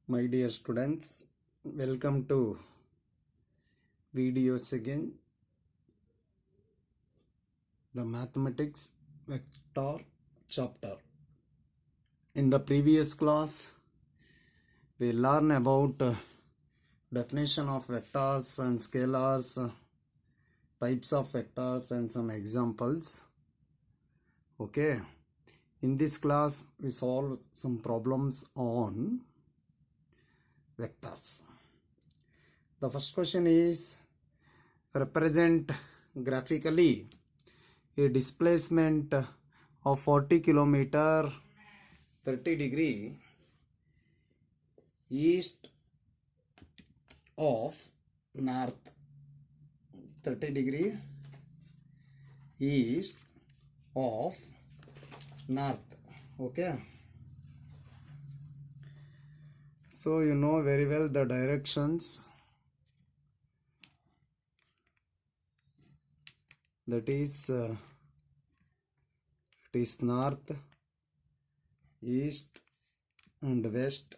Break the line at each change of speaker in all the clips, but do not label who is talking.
My dear students, welcome to videos again. The mathematics vector chapter. In the previous class, we learned about definition of vectors and scalars, types of vectors and some examples. Okay. In this class, we solve some problems on vectors. The first question is represent graphically a displacement of 40 kilometer 30 degree east of north, 30 degree east of north. Okay, so you know very well the directions, that is it is north, east and west,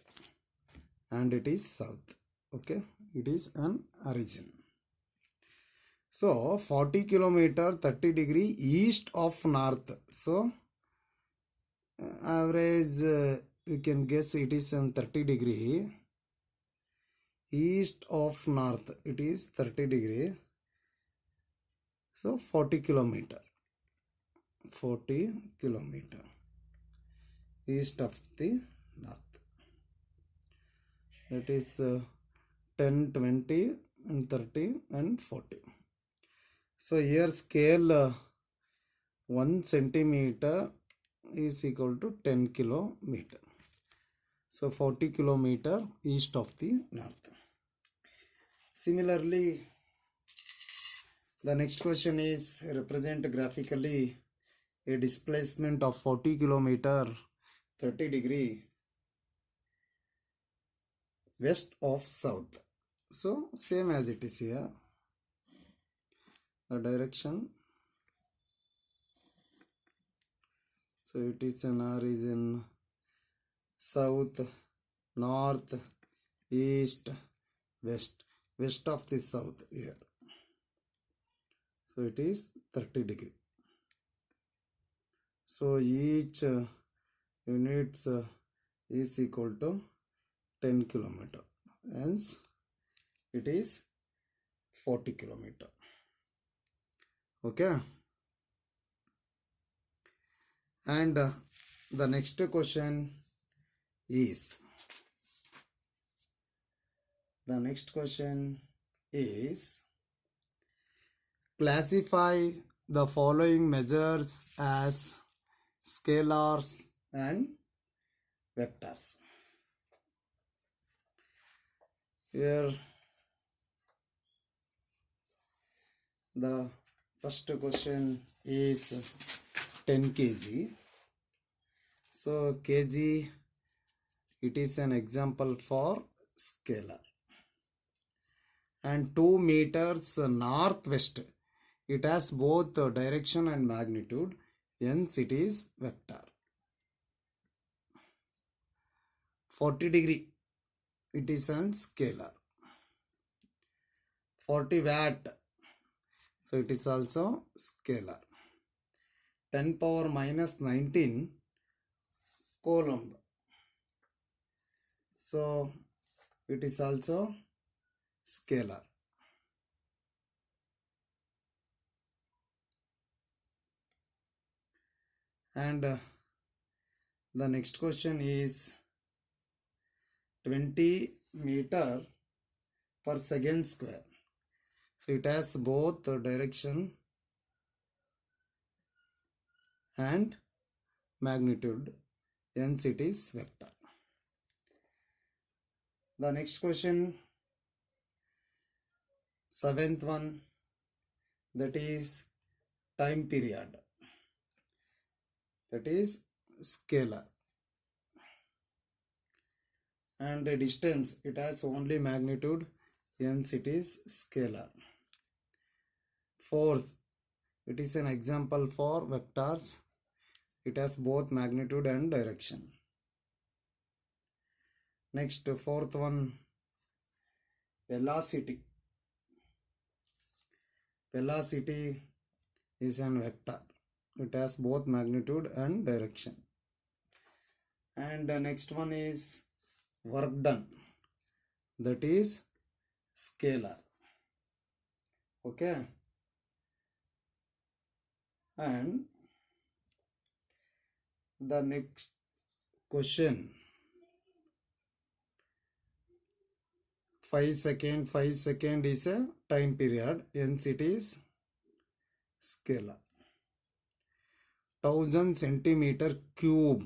and it is south. Okay, it is an origin. So 40 kilometer 30 degree east of north. So average you can guess it is an 30 degree east of north. It is 30 degree. So 40 kilometer east of the north. That is 10, 20 and 30 and 40. So here scale 1 centimeter is equal to 10 kilometer. So 40 kilometer east of the north. Similarly, the next question is represent graphically a displacement of 40 kilometer 30 degree west of south. So same as it is here. The direction. So it is an origin south, north, east, west. West of the south here. So it is 30 degree. So each units is equal to 10 kilometer. Hence it is 40 kilometer. Okay. And the next question is classify the following measures as scalars and vectors. Here the first question is 10 kg. So kg, it is an example for scalar. And 2 meters northwest, it has both direction and magnitude, hence it is vector. 40 degree, it is an scalar. 40 watt, so it is also scalar. 10 power minus 19 coulomb, so it is also scalar. And the next question is 20 meter per second square. So it has both direction and magnitude, hence it is vector. The next question, 7th one, that is time period, that is scalar. And the distance, it has only magnitude, hence it is scalar. Force, it is an example for vectors, it has both magnitude and direction. Next, fourth one, velocity. Velocity is an vector. It has both magnitude and direction. And the next one is work done. That is scalar. Okay. And the next question, 5 second is a time period, hence it is scalar. 1000 centimeter cube,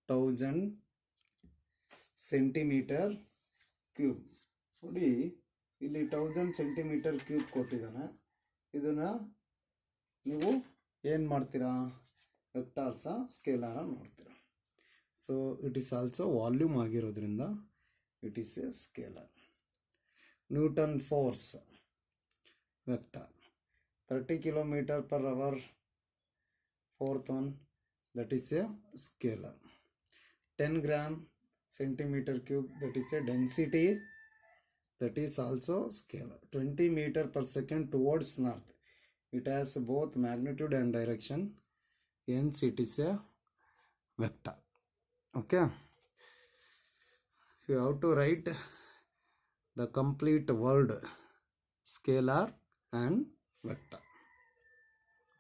1000 centimeter cube. ನೋಡಿ ಇಲ್ಲಿ 1000 centimeter cube ಕೊಟ್ಟಿದ್ದಾನೆ. ಇದನ್ನ ನೀವು ಏನು ಮಾಡ್ತೀರಾ, ವೆಕ್ಟಾರ್ಸ ಸ್ಕೇಲಾರ ನೋಡ್ತೀರಾ. So it is also volume ಆಗಿರೋದ್ರಿಂದ it is a scalar. Newton force vector, 30 km per hour. Fourth one, that is a scalar. 10 gram centimeter cube, that is a density, that is also scalar. 20 meter per second towards north, it has both magnitude and direction, hence it is a vector. Okay, you have to write the complete word scalar and vector.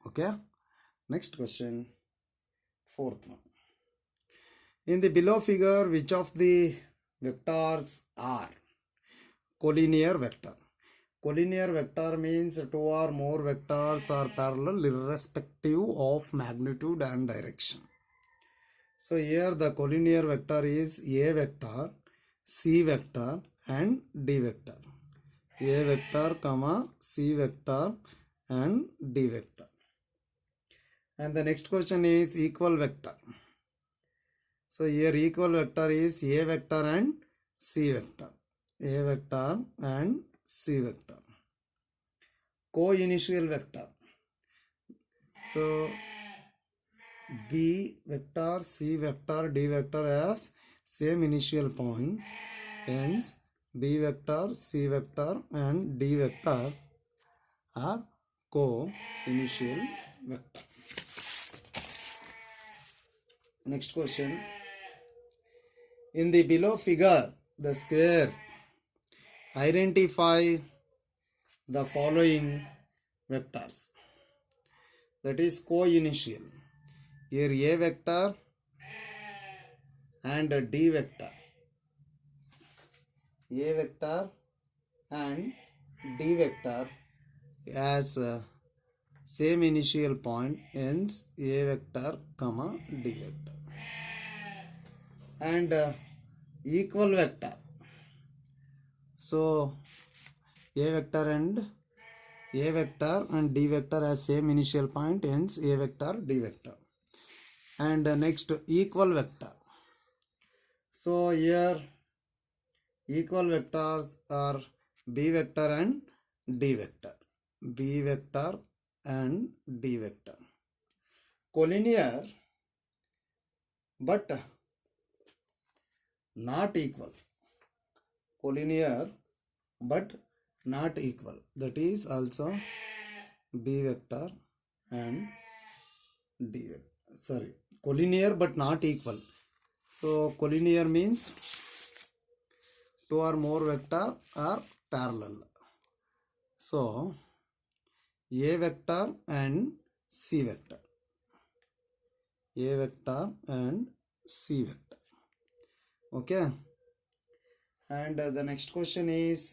Okay, next question, fourth one. In the below figure, which of the vectors are collinear vector? Collinear vector means two or more vectors are parallel irrespective of magnitude and direction. So here the collinear vector is A vector, C vector and D vector. A vector, comma, C vector and D vector. And the next question is equal vector. So here equal vector is A vector and C vector. A vector and C vector. Co-initial vector. So B vector, C vector, D vector has same initial point, hence B vector, C vector and D vector are co-initial vector. Next question, in the below figure, the square, identify the following vectors, that is co-initial. Here A vector and D vector. A vector and D vector has same initial point, hence A vector, comma, D vector. And equal vector. So A vector and D vector has same initial point, hence A vector, D vector. And next equal vector. So here equal vectors are B vector and D vector. B vector and D vector. Collinear but not equal. Collinear but not equal. That is also B vector and D vector. Sorry, collinear but not equal. So collinear means two or more vector are parallel. So A vector and C vector. A vector and C vector. Okay. And the next question is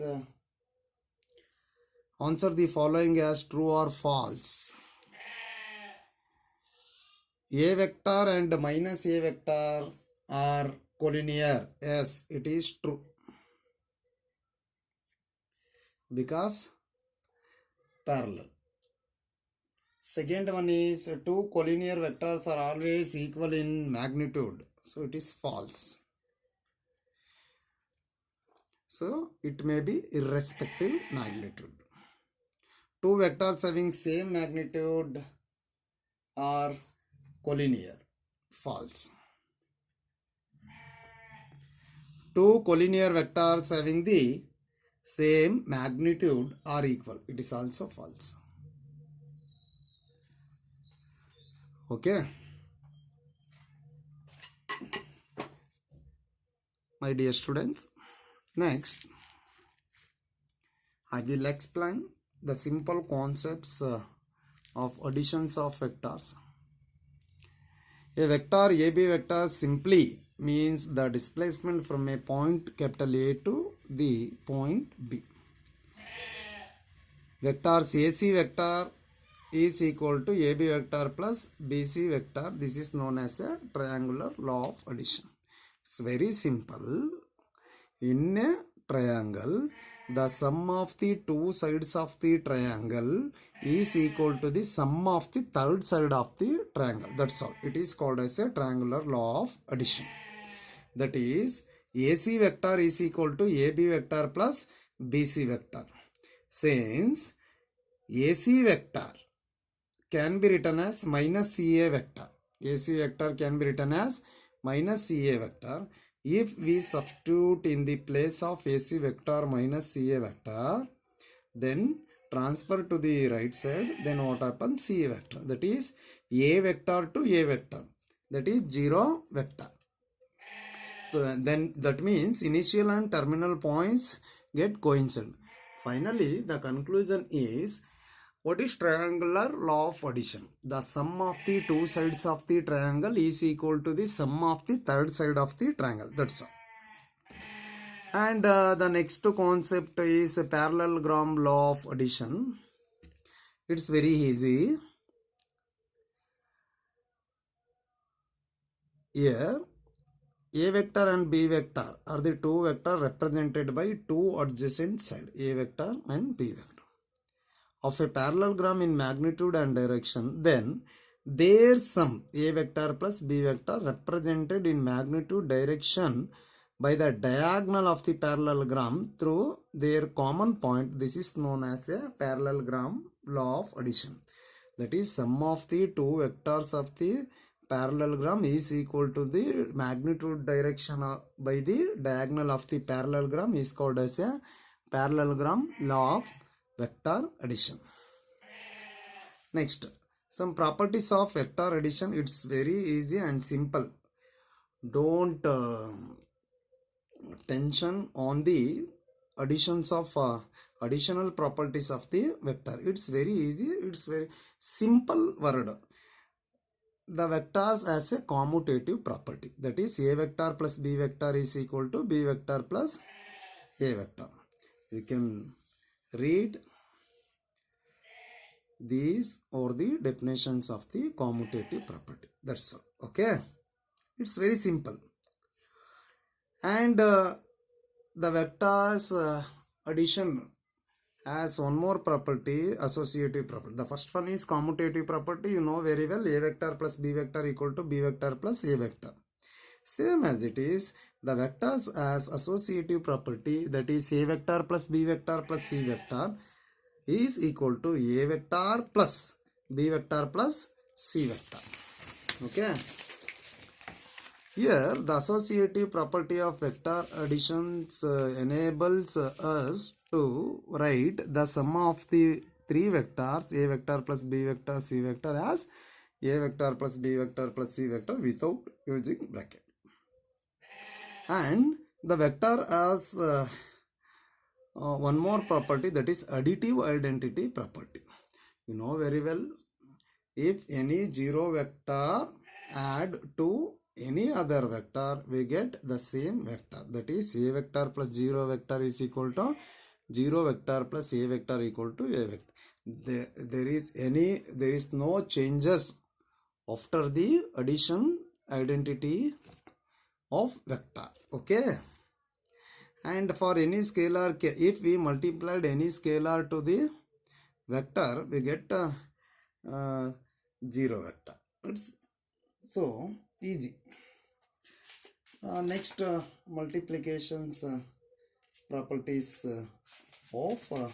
answer the following as true or false. A vector and minus A vector are collinear. Yes, it is true. Because parallel. Second one is two collinear vectors are always equal in magnitude. So it is false. So it may be irrespective magnitude. Two vectors having same magnitude are collinear. False. two collinear vectors having the same magnitude are equal. It is also false. Okay. My dear students, next I will explain the simple concepts of additions of vectors. A vector AB vector simply means the displacement from a point capital A to the point B. Vectors AC vector is equal to AB vector plus BC vector. This is known as a triangular law of addition. It's very simple. In a triangle, the sum of the two sides of the triangle is equal to the sum of the third side of the triangle. That's all. It is called as a triangular law of addition. That is, AC vector is equal to AB vector plus BC vector. Since AC vector can be written as minus CA vector. AC vector can be written as minus CA vector. If we substitute in the place of AC vector minus CA vector, then transfer to the right side, then what happens? CA vector. That is A vector to A vector. That is 0 vector. So then that means initial and terminal points get coincident. Finally, the conclusion is, what is triangular law of addition? The sum of the two sides of the triangle is equal to the sum of the third side of the triangle. That's all. And the next concept is a parallelogram law of addition. It's very easy. Here, A vector and B vector are the two vectors represented by two adjacent sides, A vector and B vector, of a parallelogram in magnitude and direction. Then their sum, A vector plus B vector, represented in magnitude direction by the diagonal of the parallelogram through their common point. This is known as a parallelogram law of addition. That is, sum of the two vectors of the parallelogram is equal to the magnitude direction by the diagonal of the parallelogram is called as a parallelogram law of vector addition. Next, some properties of vector addition. It's very easy and simple. Don't tension on the additions of additional properties of the vector. It's very easy. It's very simple word. The vectors as a commutative property. That is, A vector plus B vector is equal to B vector plus A vector. You can read these or the definitions of the commutative property. That's all. Okay. It's very simple. And the vectors addition has one more property, associative property. The first one is commutative property. You know very well, A vector plus B vector equal to B vector plus A vector. Same as it is, the vectors as associative property, that is A vector plus B vector plus C vector is equal to A vector plus B vector plus C vector. Okay. Here, the associative property of vector additions enables us to write the sum of the three vectors, A vector plus B vector, C vector, as A vector plus B vector plus C vector without using bracket. And the vector has one more property, that is additive identity property. You know very well, if any zero vector add to any other vector, we get the same vector. That is, A vector plus 0 vector is equal to 0 vector plus A vector equal to A vector. There is no changes after the addition identity of vector. Okay. And for any scalar, if we multiplied any scalar to the vector, we get 0 vector. It's so easy. Next, multiplications properties of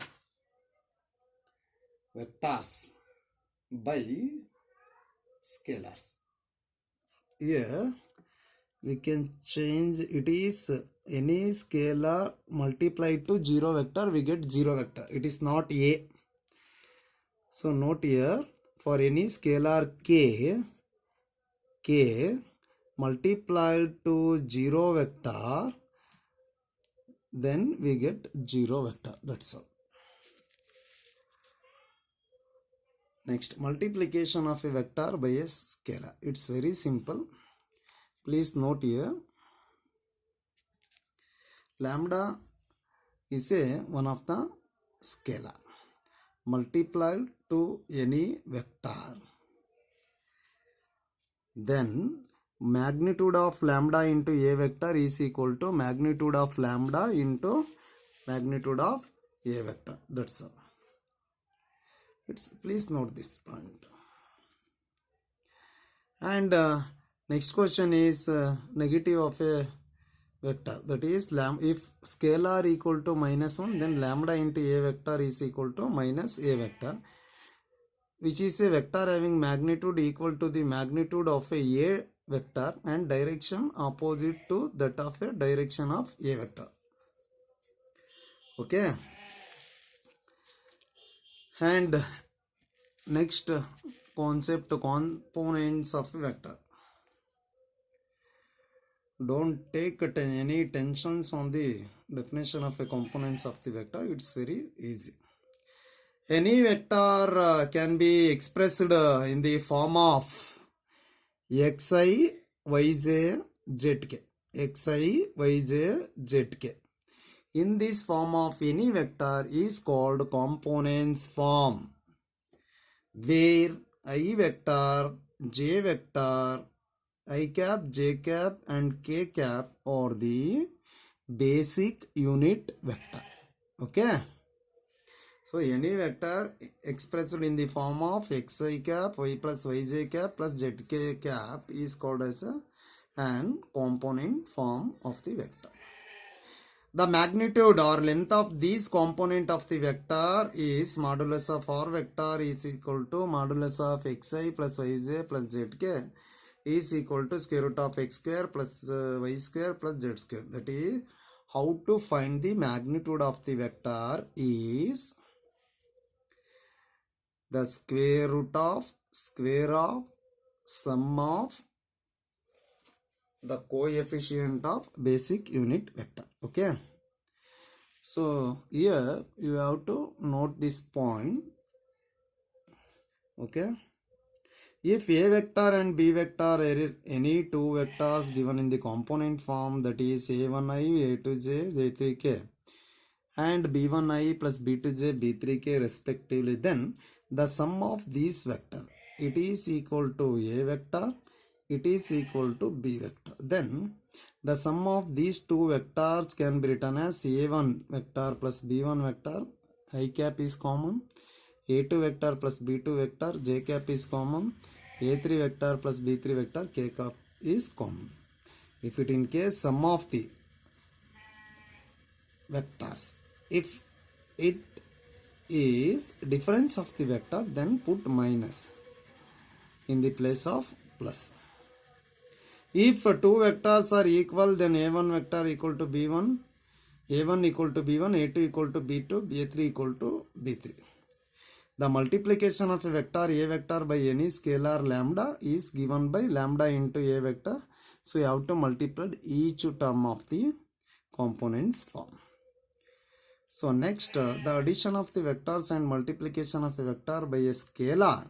vectors by scalars. Here, we can change. It is any scalar multiplied to 0 vector, we get 0 vector. It is not A. So note here, for any scalar k multiplied to 0 vector, then we get 0 vector. That's all. Next, multiplication of a vector by a scalar. It's very simple. Please note here, lambda is one of the scalar multiplied to any vector. Then magnitude of lambda into a vector is equal to magnitude of lambda into magnitude of a vector. That's all. Please note this point. And next question is negative of a vector. That is, if scalar equal to -1, then lambda into a vector is equal to minus a vector, which is a vector having magnitude equal to the magnitude of a vector and direction opposite to that of a direction of a vector. Okay. And next concept, components of a vector. Don't take any tensions on the definition of a components of the vector. It's very easy. Any vector can be expressed in the form of xi, yj, zk. Xi, yj, zk. In this form of any vector is called components form, where I vector, j vector, I cap, j cap and k cap are the basic unit vector. Okay. So any vector expressed in the form of xi cap, y plus yj cap plus zk cap is called as an component form of the vector. The magnitude or length of this component of the vector is modulus of r vector is equal to modulus of xi plus yj plus zk is equal to square root of x square plus y square plus z square. That is, how to find the magnitude of the vector is the square root of sum of the coefficient of basic unit vector. Okay. So here you have to note this point. Okay. If a vector and b vector are any two vectors given in the component form, that is a1i, a2j, j3k and b1i plus b2j, b3k respectively, then the sum of these vector, it is equal to a vector, it is equal to b vector. Then the sum of these two vectors can be written as a1 vector plus b1 vector, I cap is common, a2 vector plus b2 vector, j cap is common, a3 vector plus b3 vector, k cap is common. If it in case sum of the vectors, if it is difference of the vector, then put minus in the place of plus. If two vectors are equal, then a1 vector equal to b1, a1 equal to b1, a2 equal to b2, a3 equal to b3. The multiplication of a vector a vector by any scalar lambda is given by lambda into a vector. So you have to multiply each term of the components form. So next, the addition of the vectors and multiplication of a vector by a scalar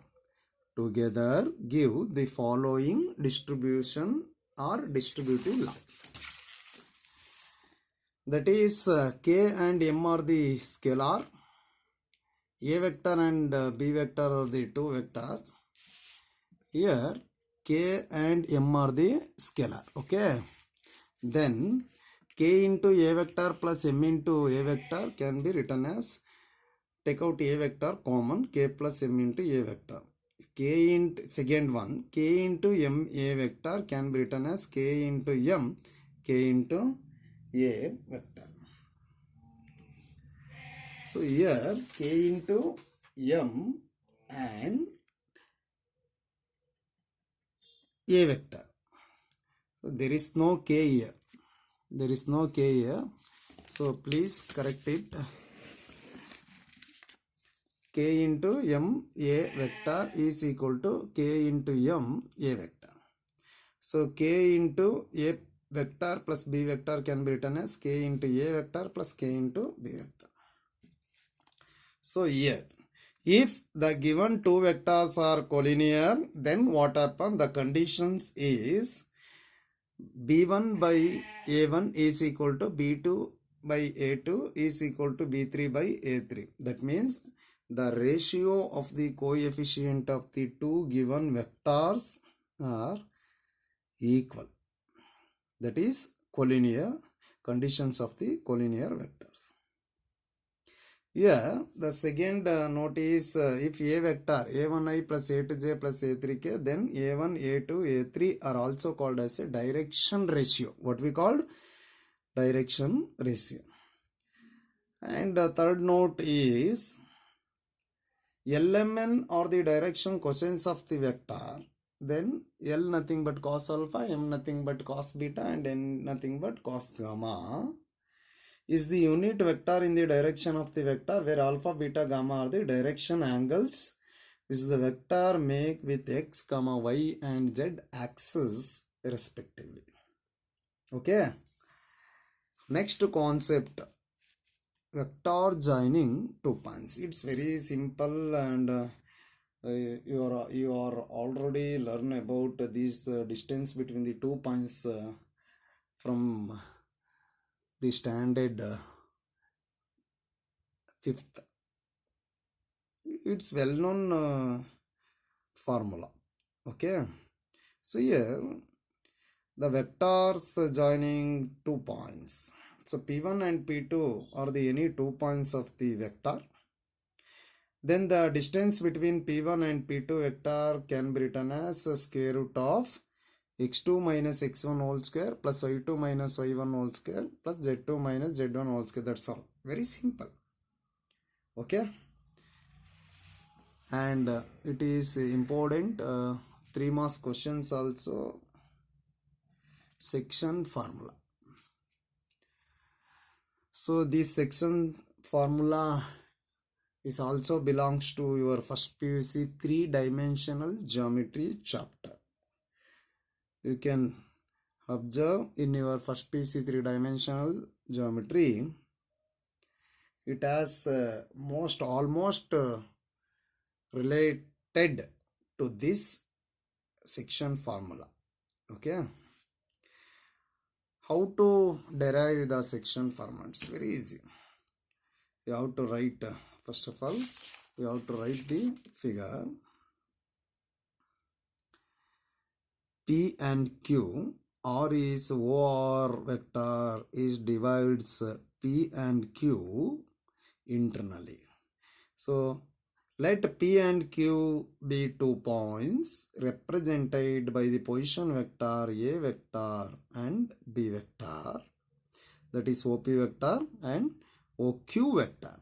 together give the following distribution or distributive law. That is, k and m are the scalar, a vector and b vector are the two vectors. Here k and m are the scalar. Okay. Then k into a vector plus m into a vector can be written as, take out a vector common, k plus m into a vector. K into second one, k into m a vector can be written as k into m, k into a vector. So here k into m and a vector. So there is no k here. There is no k here. So please correct it. K into m a vector is equal to k into m a vector. So k into a vector plus b vector can be written as k into a vector plus k into b vector. So here, if the given two vectors are collinear, then what happens? The conditions is b1 by a1 is equal to b2 by a2 is equal to b3 by a3. That means the ratio of the coefficient of the two given vectors are equal. That is collinear conditions of the collinear vectors. Here the second note is if a vector a1i plus a2j plus a3k, then a1, a2, a3 are also called as a direction ratio. What we called direction ratio. And the third note is LMN or the direction cosines of the vector, then L nothing but cos alpha, M nothing but cos beta, and N nothing but cos gamma is the unit vector in the direction of the vector where alpha, beta, gamma are the direction angles which the vector make with x, y and z axis respectively. Okay. Next concept, vector joining two points. It's very simple and you are already learn about this distance between the 2 points from the standard fifth. It's well known formula. Okay, so here the vectors joining 2 points. So p1 and p2 are the any 2 points of the vector. Then the distance between p1 and p2 vector can be written as a square root of x2 minus x1 whole square plus y2 minus y1 whole square plus z2 minus z1 whole square. That's all. Very simple. Okay. And it is important 3 marks questions also. Section formula. So this section formula is also belongs to your first PUC 3-dimensional geometry chapter. You can observe in your first PUC 3-dimensional geometry, it has almost related to this section formula. Okay. How to derive the section formula? It's very easy. You have to write, first of all, we have to write the figure. P and Q, R is OR vector is divides P and Q internally. So let P and Q be 2 points represented by the position vector A vector and B vector, that is OP vector and OQ vector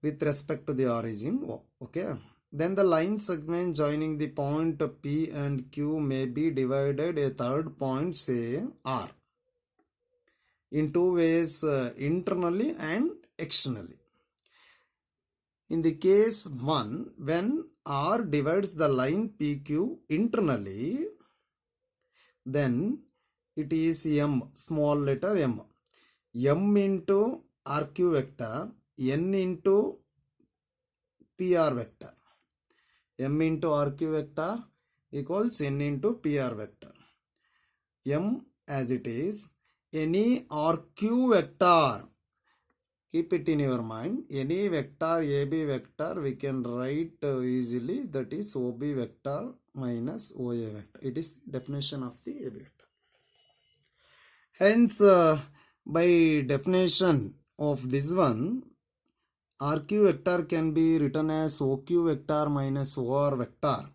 with respect to the origin O. Okay. Then the line segment joining the point P and Q may be divided a third point, say R, in 2 ways, internally and externally. In the case 1, when R divides the line PQ internally, then it is M, small letter m. M into RQ vector, N into PR vector. M into RQ vector equals N into PR vector. M as it is, any RQ vector, keep it in your mind, any vector AB vector we can write easily, that is OB vector minus OA vector. It is the definition of the AB vector. Hence, by definition of this one, RQ vector can be written as OQ vector minus OR vector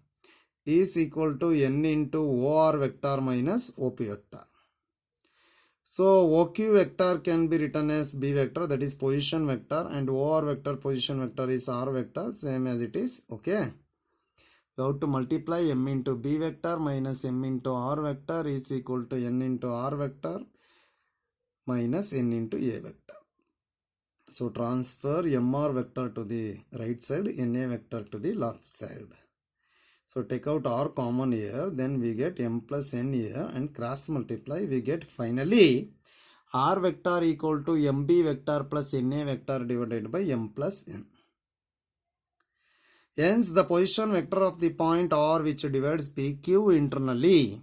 is equal to N into OR vector minus OP vector. So OQ vector can be written as B vector, that is position vector, and OR vector position vector is R vector, same as it is. Okay. You have to multiply m into b vector minus m into r vector is equal to n into r vector minus n into a vector. So transfer mr vector to the right side, na vector to the left side. So take out r common here, then we get m plus n here and cross multiply, we get finally r vector equal to mb vector plus na vector divided by m plus n. Hence the position vector of the point r which divides PQ internally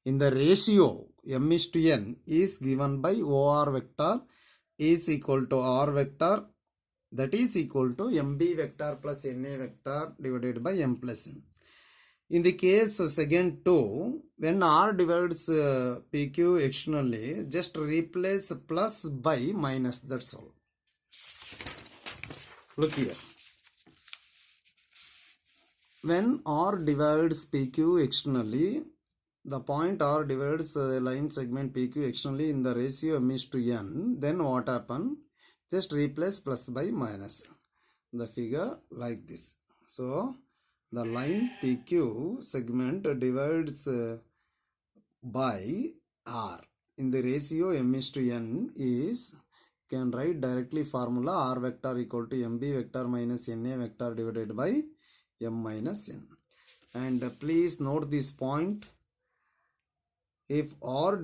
in the ratio m is to n is given by OR vector is equal to r vector, that is equal to mb vector plus na vector divided by m plus n. In the case second 2, when r divides PQ externally, just replace plus by minus, that's all. Look here. When r divides PQ externally, the point r divides the line segment PQ externally in the ratio m is to n, then what happen? Just replace plus by minus. The figure like this. So the line PQ segment divides by r in the ratio m is to n is, can write directly formula r vector equal to mb vector minus na vector divided by m minus n. And please note this point. If r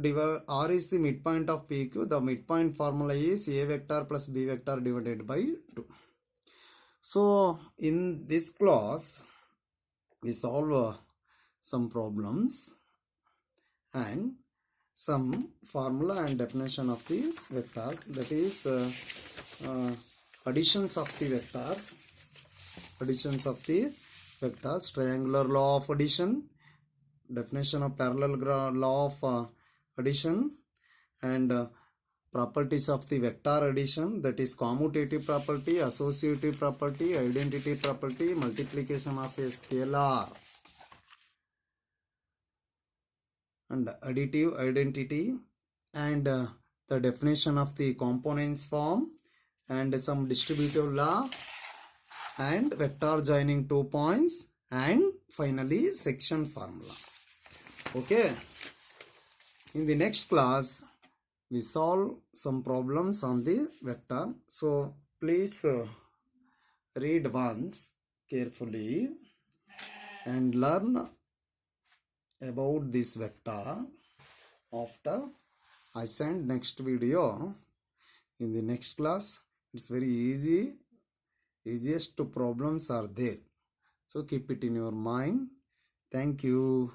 is the midpoint of PQ, the midpoint formula is a vector plus b vector divided by 2. So in this class, we solve some problems and some formula and definition of the vectors, that is additions of the vectors, triangular law of addition, definition of parallel law of addition, and properties of the vector addition, that is commutative property, associative property, identity property, multiplication of a scalar, and additive identity, and the definition of the components form, and some distributive law, and vector joining 2 points, and finally section formula. Okay, in the next class we solve some problems on the vector. So please read once carefully and learn about this vector. After I send next video in the next class, it's very easy. Easiest problems are there. So keep it in your mind. Thank you.